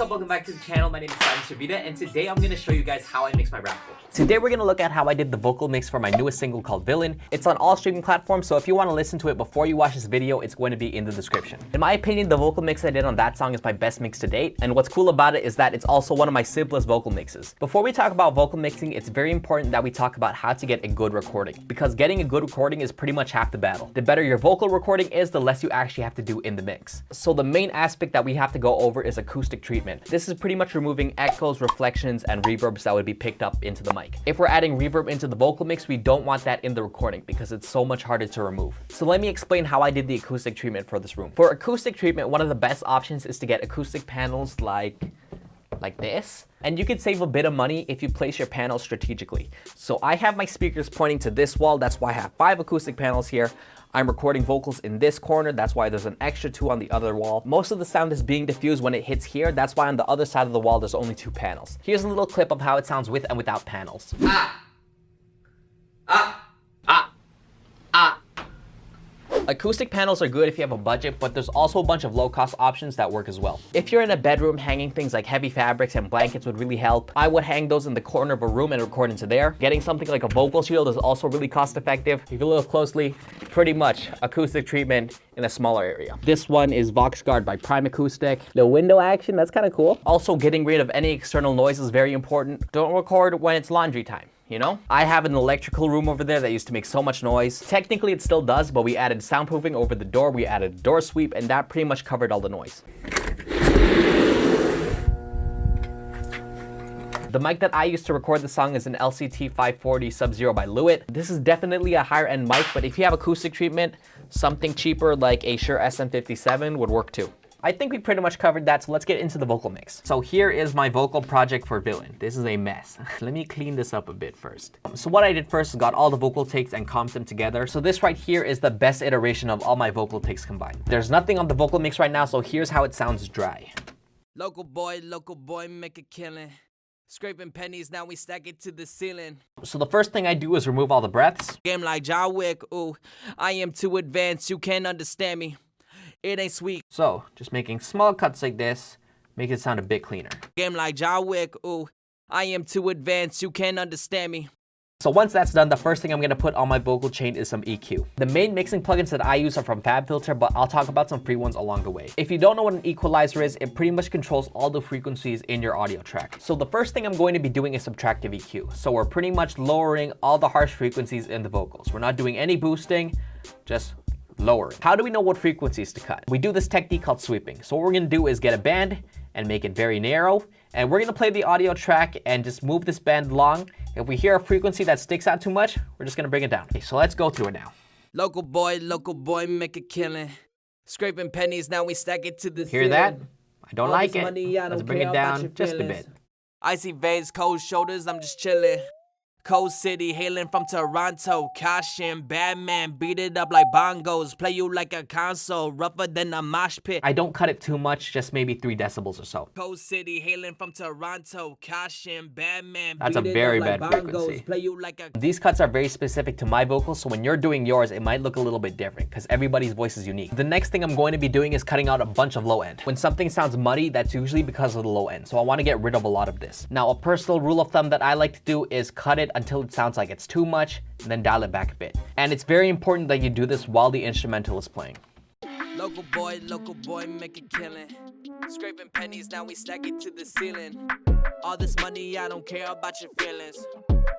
up? Welcome back to the channel. My name is Servida, and today I'm going to show you guys how I mix my rap vocals. Today we're going to look at how I did the vocal mix for my newest single called Villain. It's on all streaming platforms, so if you want to listen to it before you watch this video, it's going to be in the description. In my opinion, the vocal mix I did on that song is my best mix to date, and what's cool about it is that it's also one of my simplest vocal mixes. Before we talk about vocal mixing, it's very important that we talk about how to get a good recording, because getting a good recording is pretty much half the battle. The better your vocal recording is, the less you actually have to do in the mix. So the main aspect that we have to go over is acoustic treatment. This is pretty much removing echoes, reflections, and reverbs that would be picked up into the mic. If we're adding reverb into the vocal mix, we don't want that in the recording because it's so much harder to remove. So let me explain how I did the acoustic treatment for this room. For acoustic treatment, one of the best options is to get acoustic panels like this. And you could save a bit of money if you place your panels strategically. So I have my speakers pointing to this wall. That's why I have 5 acoustic panels here. I'm recording vocals in this corner. That's why there's an extra 2 on the other wall. Most of the sound is being diffused when it hits here. That's why on the other side of the wall, there's only 2 panels. Here's a little clip of how it sounds with and without panels. Acoustic panels are good if you have a budget, but there's also a bunch of low-cost options that work as well. If you're in a bedroom, hanging things like heavy fabrics and blankets would really help. I would hang those in the corner of a room and record into there. Getting something like a vocal shield is also really cost-effective. If you look closely, pretty much acoustic treatment in a smaller area. This one is VoxGuard by Prime Acoustic. The window action, that's kind of cool. Also, getting rid of any external noise is very important. Don't record when it's laundry time. You know, I have an electrical room over there that used to make so much noise. Technically it still does, but we added soundproofing over the door, we added door sweep, and that pretty much covered all the noise. The mic that I used to record the song is an LCT 540 Sub-Zero by Lewitt. This is definitely a higher end mic, but if you have acoustic treatment, something cheaper like a Shure SM57 would work too. I think we pretty much covered that, so let's get into the vocal mix. So here is my vocal project for Villain. This is a mess. Let me clean this up a bit first. So what I did first is got all the vocal takes and comped them together. So this right here is the best iteration of all my vocal takes combined. There's nothing on the vocal mix right now, so here's how it sounds dry. Local boy, make a killing. Scraping pennies, now we stack it to the ceiling. So the first thing I do is remove all the breaths. Game like John Wick, ooh, I am too advanced, you can't understand me. It ain't sweet. So just making small cuts like this, make it sound a bit cleaner. Game like John Wick, ooh, I am too advanced, you can't understand me. So once that's done, the first thing I'm gonna put on my vocal chain is some EQ. The main mixing plugins that I use are from Fabfilter, but I'll talk about some free ones along the way. If you don't know what an equalizer is, it pretty much controls all the frequencies in your audio track. So the first thing I'm going to be doing is Subtractive EQ. So we're pretty much lowering all the harsh frequencies in the vocals. We're not doing any boosting, just lowering. How do we know what frequencies to cut? We do this technique called sweeping. So what we're gonna do is get a band and make it very narrow, and we're gonna play the audio track and just move this band along. If we hear a frequency that sticks out too much, we're just gonna bring it down. Okay, so let's go through it now. Local boy, make a killing. Scraping pennies, now we stack it to the Hear that? I don't like it. Let's bring it down just a bit. Icy veins, cold shoulders, I'm just chilling. Cold City, hailing from Toronto. Caution, Batman, beat it up like bongos. Play you like a console, rougher than a mosh pit. I don't cut it too much, just maybe 3 decibels or so. Cold City, hailing from Toronto. Caution, Batman, that's a very bad frequency. Play you like a... These cuts are very specific to my vocals, so when you're doing yours, it might look a little bit different because everybody's voice is unique. The next thing I'm going to be doing is cutting out a bunch of low end. When something sounds muddy, that's usually because of the low end, so I want to get rid of a lot of this. Now, a personal rule of thumb that I like to do is cut it until it sounds like it's too much, and then dial it back a bit. And it's very important that you do this while the instrumental is playing. Local boy, make a killing. Scraping pennies, now we stack it to the ceiling. All this money, I don't care about your feelings.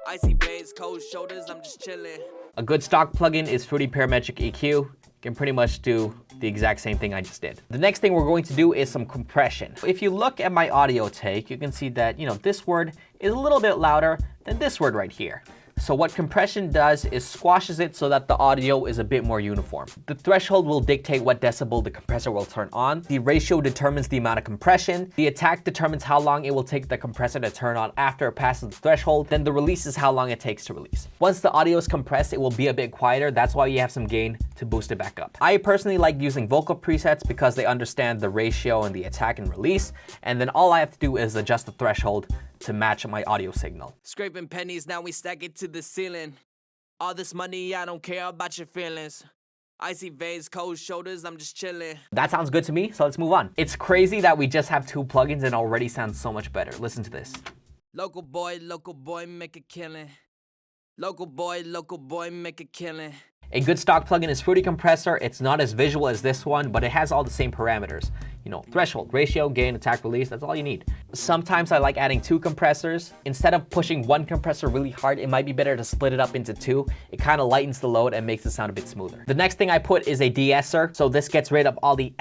Icy blades, cold shoulders, I'm just chilling. A good stock plugin is Fruity Parametric EQ. You can pretty much do the exact same thing I just did. The next thing we're going to do is some compression. If you look at my audio take, you can see that, you know, this word is a little bit louder than this word right here. So what compression does is squashes it so that the audio is a bit more uniform. The threshold will dictate what decibel the compressor will turn on. The ratio determines the amount of compression. The attack determines how long it will take the compressor to turn on after it passes the threshold. Then the release is how long it takes to release. Once the audio is compressed, it will be a bit quieter. That's why you have some gain to boost it back up. I personally like using vocal presets because they understand the ratio and the attack and release. And then all I have to do is adjust the threshold to match my audio signal. Scraping pennies, now we stack it to the ceiling. All this money, I don't care about your feelings. Icy veins, cold shoulders, I'm just chilling. That sounds good to me, so let's move on. It's crazy that we just have 2 plugins and already sounds so much better. Listen to this. Local boy, make a killing. Local boy, make a killing. A good stock plugin is Fruity Compressor. It's not as visual as this one, but it has all the same parameters. You know, threshold, ratio, gain, attack, release, that's all you need. Sometimes I like adding 2 compressors. Instead of pushing 1 compressor really hard, it might be better to split it up into 2. It kind of lightens the load and makes it sound a bit smoother. The next thing I put is a De-Esser. So this gets rid of all the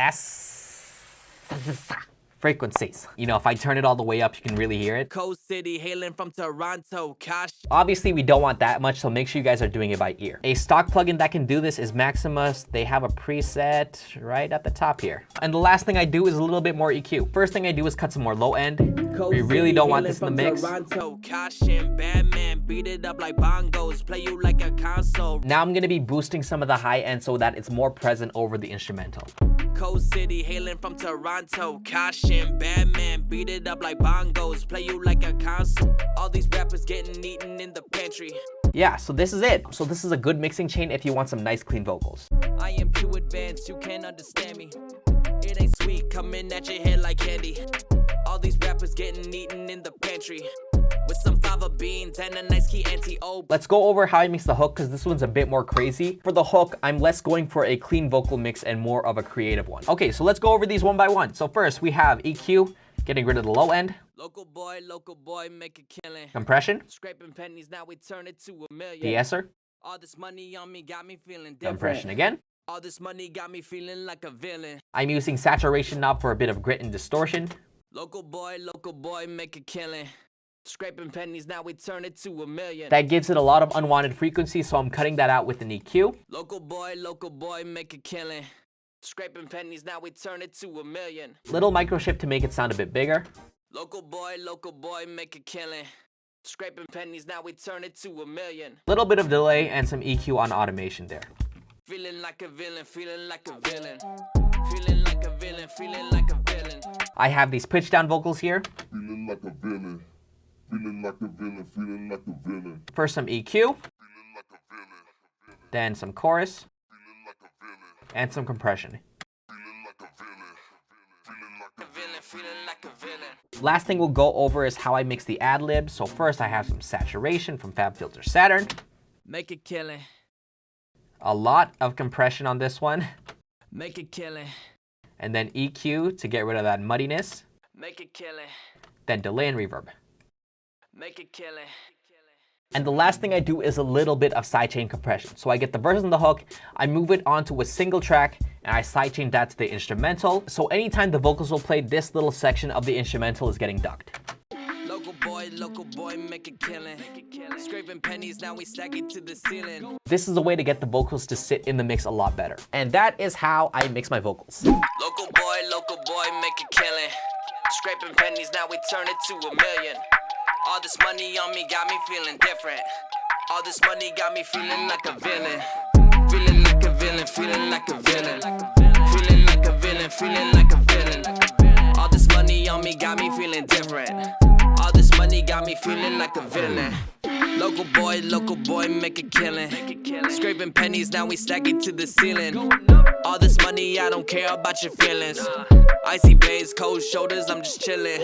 frequencies. You know, if I turn it all the way up, you can really hear it. Cold City, hailing from Toronto, Cash. Obviously, we don't want that much, so make sure you guys are doing it by ear. A stock plugin that can do this is Maximus. They have a preset right at the top here. And the last thing I do is a little bit more EQ. First thing I do is cut some more low end. We really don't want this in the mix. Toronto, Cash and Batman, beat it up like bongos, play you like a console. Now I'm gonna be boosting some of the high end so that it's more present over the instrumental. Cold City, hailing from Toronto, Cash and Batman, beat it up like bongos, play you like a console. All these rappers getting eaten in the pantry. Yeah, so this is it. So this is a good mixing chain if you want some nice clean vocals. I am too advanced, you can't understand me. It ain't sweet, coming at your head like candy. All these rappers getting eaten in the pantry. With some fava beans and a nice key anti-ope. Let's go over how I mix the hook because this one's a bit more crazy. For the hook, I'm less going for a clean vocal mix and more of a creative one. Okay, so let's go over these one by one. So first we have EQ, getting rid of the low end. Local boy, make a killing. Compression. Scraping pennies, now we turn it to a million. De-Esser. All this money on me got me feeling different. Compression again. All this money got me feeling like a villain. I'm using saturation knob for a bit of grit and distortion. Local boy, make a killing. Scraping pennies, now we turn it to a million. That gives it a lot of unwanted frequency, so I'm cutting that out with an EQ. Local boy, make a killing. Scraping pennies, now we turn it to a million. Little micro shift to make it sound a bit bigger. Local boy, make a killing. Scraping pennies, now we turn it to a million. Little bit of delay and some EQ on automation there. Feeling like a villain, feeling like a villain. Feeling like a villain, feeling like a villain. I have these pitch down vocals here. Feeling like a villain. Feeling like a villain, feeling like a villain. First some EQ, Feeling like a villain. then some chorus, Feeling like a villain. and some compression. Feeling like a villain. Feeling like A villain, feeling like a villain. Last thing we'll go over is how I mix the ad-libs. So first I have some saturation from Fabfilter Saturn. Make a killing. A lot of compression on this one. Make a killing. And then EQ to get rid of that muddiness. Make a killing. Then delay and reverb. Make a killing. And the last thing I do is a little bit of sidechain compression. So I get the verse and the hook, I move it onto a single track, and I sidechain that to the instrumental. So anytime the vocals will play, this little section of the instrumental is getting ducked. Local boy, make a killing. Scraping pennies, now we stack it to the ceiling. This is a way to get the vocals to sit in the mix a lot better. And that is how I mix my vocals. Local boy, make a killing. Scraping pennies, now we turn it to a million. All this money on me got me feeling different. All this money got me feeling like a villain. Feeling like a villain, feeling like a villain. Feeling like a villain, feeling like a villain. All this money on me got me feeling different. All this money got me feeling like a villain. Local boy, make a killing. Scraping pennies, now we stack it to the ceiling. All this money, I don't care about your feelings. Icy veins, cold shoulders, I'm just chilling.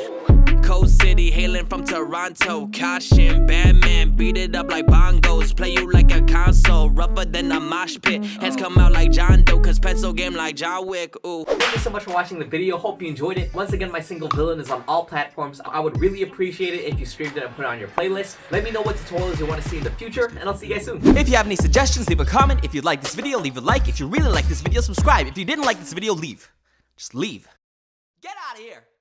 Cold City, hailing from Toronto, Cash and Batman, beat it up like bongos, play you like a console, rougher than a mosh pit, hands come out like John Doe, cause pencil game like John Wick, ooh. Thank you so much for watching the video, hope you enjoyed it. Once again, my single Villain is on all platforms. I would really appreciate it if you streamed it and put it on your playlist. Let me know what tutorials you want to see in the future, and I'll see you guys soon. If you have any suggestions, leave a comment. If you like this video, leave a like. If you really like this video, subscribe. If you didn't like this video, leave. Just leave. Get out of here.